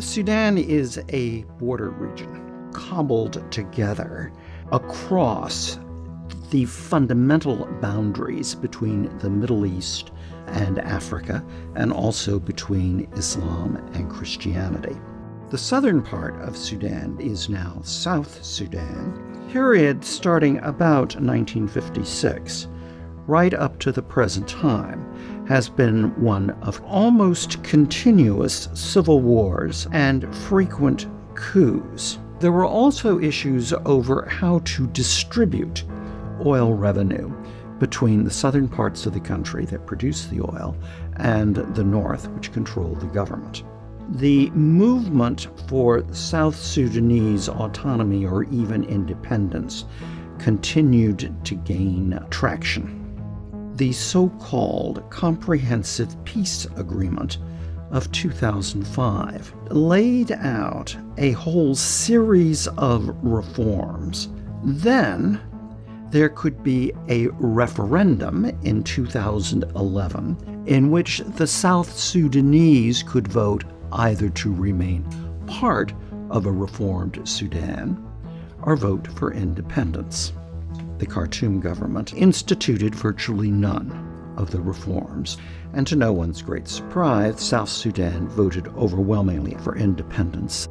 Sudan is a border region cobbled together across the fundamental boundaries between the Middle East and Africa, and also between Islam and Christianity. The southern part of Sudan is now South Sudan, period starting about 1956, right up to the present time, has been one of almost continuous civil wars and frequent coups. There were also issues over how to distribute oil revenue between the southern parts of the country that produce the oil and the north, which control the government. The movement for South Sudanese autonomy or even independence continued to gain traction. The so-called Comprehensive Peace Agreement of 2005 laid out a whole series of reforms. Then there could be a referendum in 2011 in which the South Sudanese could vote either to remain part of a reformed Sudan or vote for independence. The Khartoum government instituted virtually none of the reforms, and to no one's great surprise, South Sudan voted overwhelmingly for independence.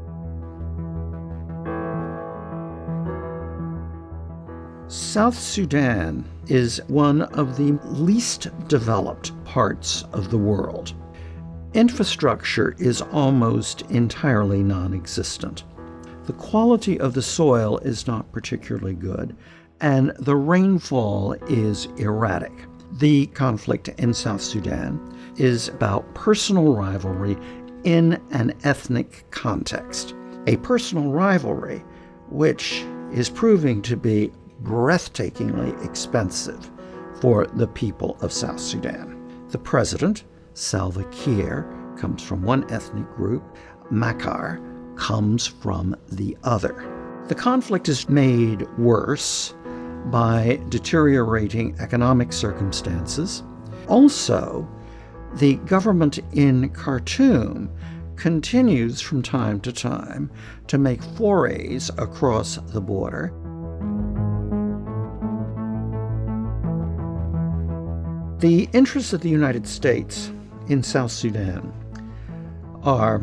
South Sudan is one of the least developed parts of the world. Infrastructure is almost entirely non-existent. The quality of the soil is not particularly good, and the rainfall is erratic. The conflict in South Sudan is about personal rivalry in an ethnic context. A personal rivalry which is proving to be breathtakingly expensive for the people of South Sudan. The president, Salva Kiir, comes from one ethnic group. Machar comes from the other. The conflict is made worse by deteriorating economic circumstances. Also, the government in Khartoum continues from time to time to make forays across the border. The interests of the United States in South Sudan are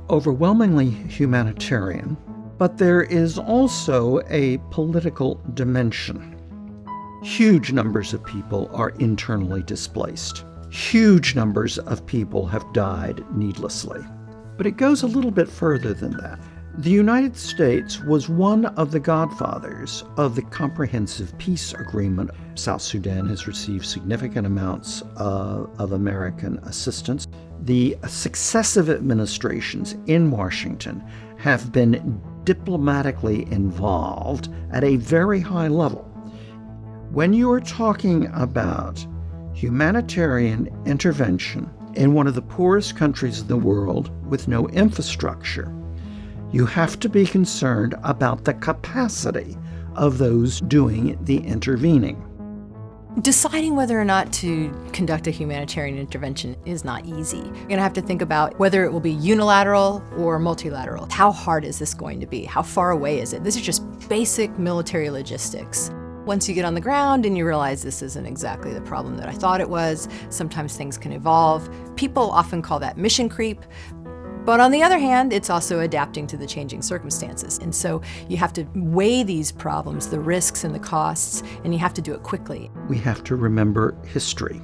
overwhelmingly humanitarian, but there is also a political dimension. Huge numbers of people are internally displaced. Huge numbers of people have died needlessly. But it goes a little bit further than that. The United States was one of the godfathers of the Comprehensive Peace Agreement. South Sudan has received significant amounts of American assistance. The successive administrations in Washington have been diplomatically involved at a very high level. When you are talking about humanitarian intervention in one of the poorest countries in the world with no infrastructure, you have to be concerned about the capacity of those doing the intervening. Deciding whether or not to conduct a humanitarian intervention is not easy. You're going to have to think about whether it will be unilateral or multilateral. How hard is this going to be? How far away is it? This is just basic military logistics. Once you get on the ground and you realize this isn't exactly the problem that I thought it was, sometimes things can evolve. People often call that mission creep. But on the other hand, it's also adapting to the changing circumstances. And so you have to weigh these problems, the risks and the costs, and you have to do it quickly. We have to remember history.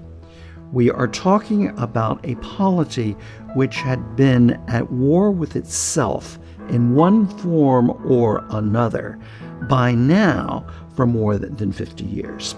We are talking about a polity which had been at war with itself in one form or another by now for more than 50 years.